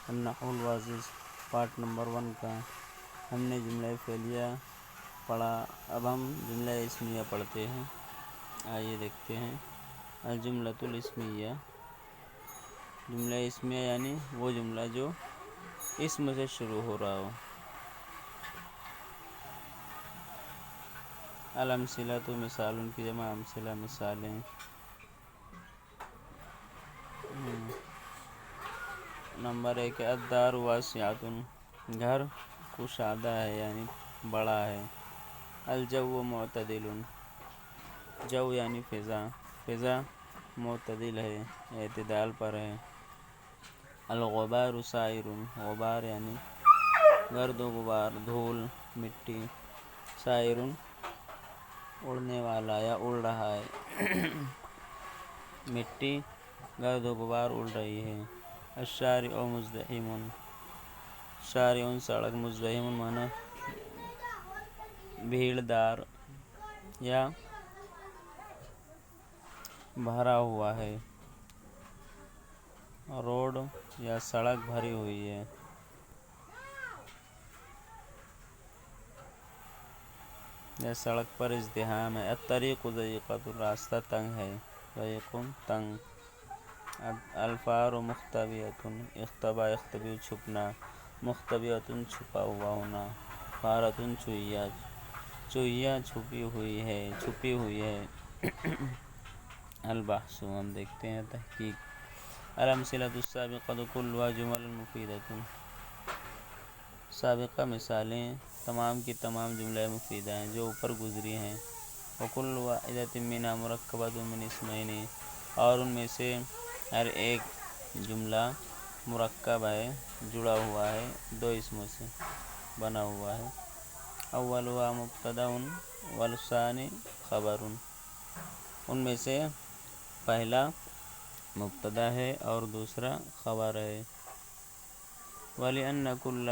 النحو الواضح part number 1 کا ہم نے جملہ فعلیہ پڑھا، اب ہم جملہ اسمیہ پڑھتے ہیں۔ آئیے دیکھتے ہیں۔ الجملۃ الاسمیہ، جملہ اسمیہ یعنی وہ جملہ جو اسم سے شروع ہو رہا ہو۔ الامثلۃ مثال، ان کی جمع امثلہ مثالیں۔ نمبر 1 الدار واسعۃ، گھر کشادہ ہے یعنی بڑا ہے۔ الجو معتدل، جو یعنی فضا، فضا معتدل ہے، اعتدال پر ہے۔ الغبار سائر، غبار یعنی گرد و غبار، دھول مٹی۔ سائر اڑنے والا یا اڑ رہا ہے، مٹی گرد و غبار اڑ رہی ہے۔ الشارع مزدحم، شارع سڑک، مزدحم معنی بھیڑ دار یا بھرا ہوا ہے۔ روڈ یا سڑک بھری ہوئی ہے۔ یا سڑک پر ازدحام ہے۔ الطریق ضیقۃ، راستہ تنگ ہے، ضیق تنگ۔ الفار مختبئۃ، اختبا یختبئ چھپنا، مختبئۃ چھپا ہوا ہونا۔ فارۃ چوہیا، چوہیا چھپی ہوئی ہے، چھپی ہوئی ہے۔ البحث، ہم دیکھتے ہیں تحقیق۔ الامثلۃ السابقۃ کلها جمل مفیدۃ، سابقہ مثالیں تمام کی تمام جملہ مفیدہ ہیں جو اوپر گزری ہیں۔ وکل واحدۃ منها مرکبۃ من اسمین، اور ان میں سے ہر ایک جملہ مرکب ہے، جڑا ہوا ہے دو اسموں سے، بنا ہوا ہے۔ اولها مبتدأ والثانی خبر، ان میں سے پہلا مبتدا ہے اور دوسرا خبر ہے۔ وَلِأَنَّ كُلَّ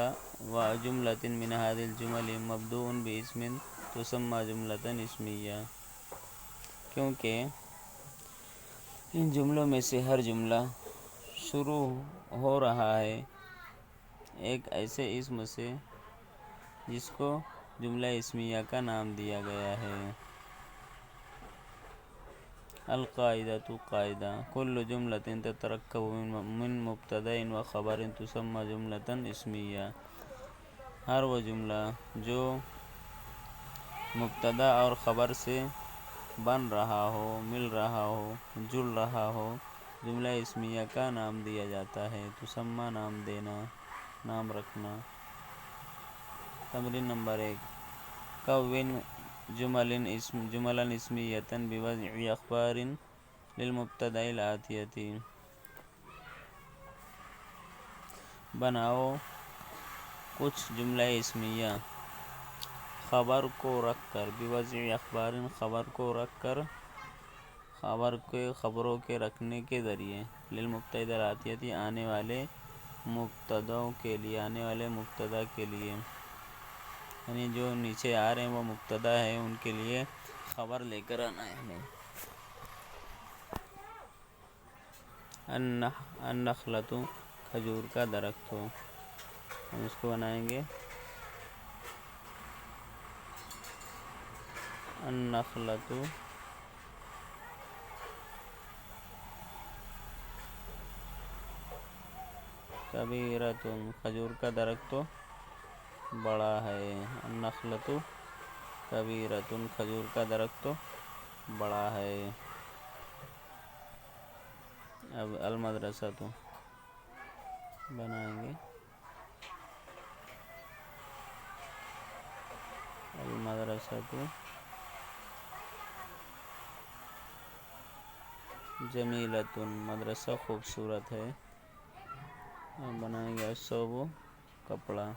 جُمْلَةٍ مِنْ هَذِهِ الْجُمَلِ مَبْدُوءٌ بِاسْمٍ تُسَمَّى جُمْلَةً اسْمِيَّةً، کیونکہ ان جملوں میں سے ہر جملہ شروع ہو رہا ہے ایک ایسے اسم سے جس کو جملہ اسمیہ کا نام دیا گیا ہے۔ القاعدۃ، قاعدہ، کل جملۃ تترکب من مبتدأ و خبر تسمى جملۃ اسمیہ، ہر وہ جملہ جو مبتدا اور خبر سے بن رہا ہو، مل رہا ہو، جڑ رہا ہو، جملہ اسمیہ کا نام دیا جاتا ہے۔ تسمى نام دینا، نام رکھنا۔ تمرین نمبر 1 کون جملا اسمیۃ بوضع اخبار للمبتدأ الآتیۃ، بناؤ کچھ جملہ اسمیہ خبر کو رکھ کر، بوضع اخبار خبر کو رکھ کر، خبروں کے رکھنے کے ذریعے، للمبتدأ الآتیۃ آنے والے مبتداؤں کے لیے، آنے والے مبتدا کے لیے، یعنی جو نیچے آ رہے ہیں وہ مبتدا ہے، ان کے لیے خبر لے کر آنا ہے ہمیں۔ النخلۃ، کھجور کا درخت ہو، ہم اس کو بنائیں گے النخلۃ کبیرۃ، کھجور کا درخت تو بڑا ہے۔ النخلۃ کبیرۃ، کھجور کا درخت تو بڑا ہے۔ اب المدرسۃ بنائیں گے المدرسۃ جمیلۃ، مدرسہ خوبصورت ہے۔ ہم بنائیں گے الثوب کپڑا۔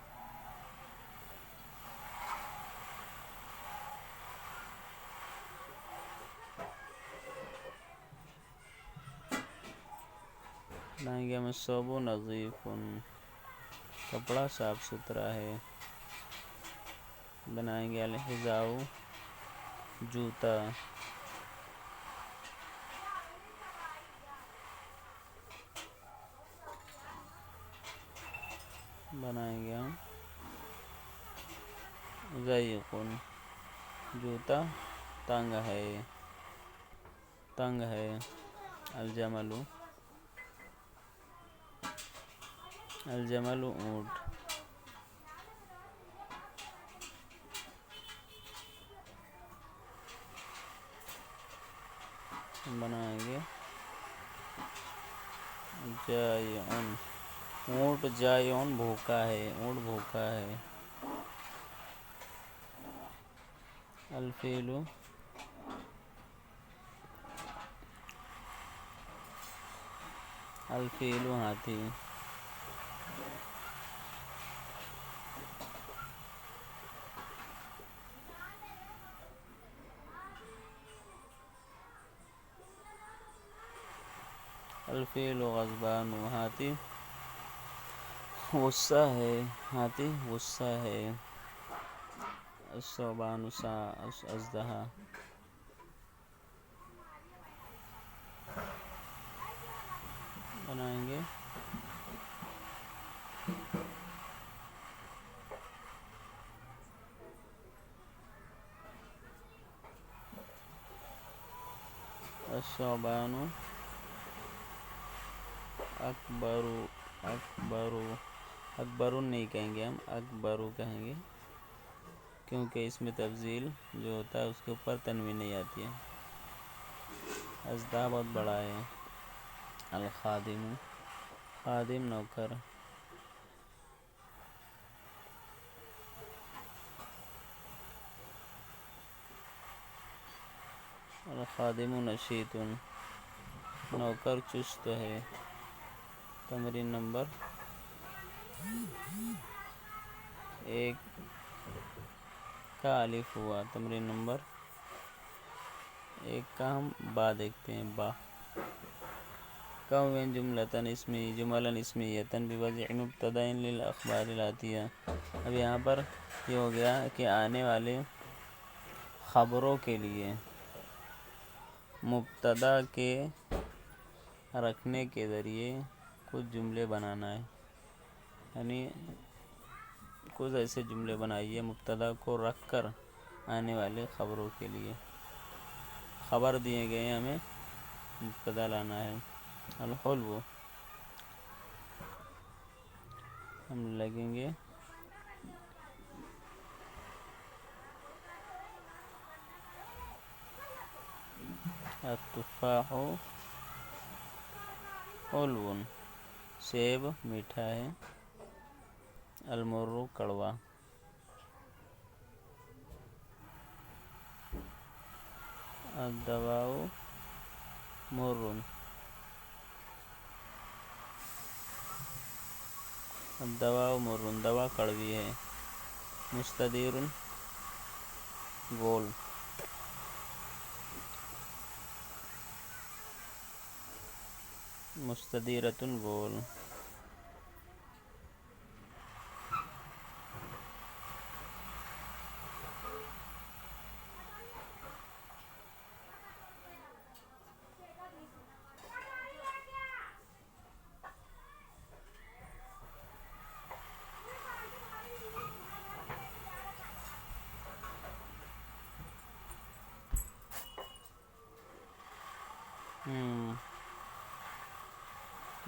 بنائیں گے ہم الثوب نظیف، کپڑا صاف ستھرا ہے۔ بنائیں گے الحذاء جوتا۔ بنائیں گے ہم ضیقن، جوتا تنگ ہے، تنگ ہے۔ الجمل، الجمل اونٹ، بنائیں گے جائعن، اونٹ جائعن بھوکا ہے، اونٹ بھوکا ہے۔ الفیل، الفیل ہاتھی، الفیل غضبان، ہاتھی غصہ ہے، ہاتھی غصہ ہے۔ الثعبان اژدہا، بنائیں گے الثعبان اکبر، اکبر، اکبر نہیں کہیں گے ہم، اکبر کہیں گے، کیونکہ اس میں تفضیل جو ہوتا ہے اس کے اوپر تنوین نہیں آتی ہے۔ اژدہا بہت بڑا ہے۔ الخادم، خادم نوکر، الخادم نشیط، نوکر چست ہے۔ تمرین نمبر 1 کا الف ہوا، تمرین نمبر 1 کا ہم با دیکھتے ہیں۔ با، کون جملتاً اسمی، جملاً اسمیتاً بوضع مبتدأ للأخبار الآتیہ۔ اب یہاں پر یہ ہو گیا کہ آنے والے خبروں کے لیے مبتدا کے رکھنے کے ذریعے کچھ جملے بنانا ہے، یعنی کچھ ایسے جملے بنائیے مبتدا کو رکھ کر آنے والے خبروں کے لیے۔ خبر دیے گئے ہیں، ہمیں مبتدا لانا ہے۔ الحلو، ہم لگیں گے التفاح حلو، سیب میٹھا ہے۔ المر کڑوا، الدواء مر، الدواء مر، دوا کڑوی ہے۔ مستدیر گول، مستدیرۃ گول۔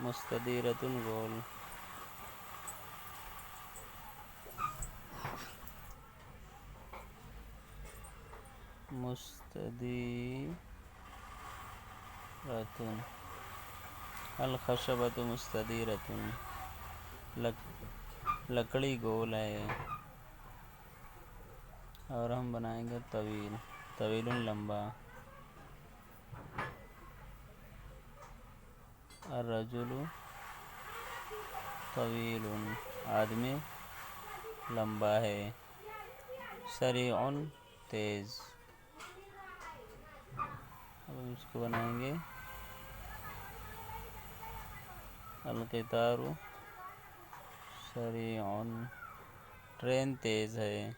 مستدیرۃ گول، مستدیرۃ، الخشبۃ مستدیرۃ، لکڑی گول ہے۔ اور ہم بنائیں گے طویل، طویل لمبا۔ الرجل طویل، آدمی لمبا ہے۔ سریع تیز، اب ہم اس کو بنائیں گے القطار سریع، ٹرین تیز ہے۔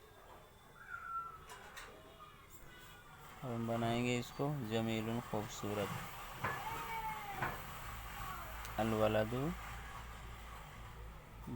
اب ہم بنائیں گے اس کو جمیل خوبصورت۔ الولد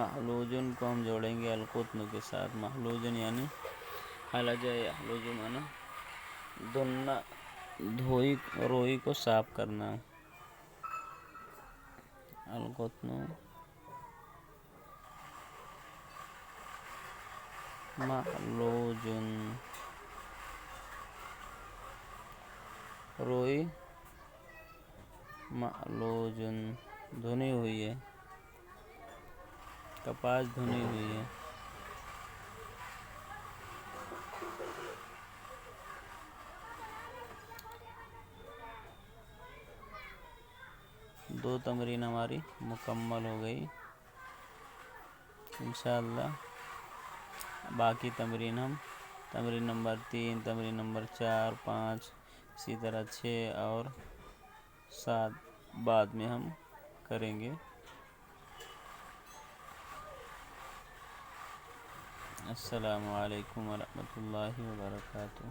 محلوجن کو ہم جوڑیں گے القطن کے ساتھ. محلوجن یعنی حلج یحلج مانا دھلنا، روئی کو صاف کرنا. القطن محلوجن، روئی محلوجن دھنی ہوئی ہے، کپاس دھنی ہوئی ہے. دو تمرین ہماری مکمل ہو گئی. انشاءاللہ باقی تمرین ہم تمرین نمبر 3، تمرین نمبر 4، 5، اسی طرح 6 اور 7 بعد میں ہم کریں گے. السلام علیکم ورحمۃ اللہ وبرکاتہ.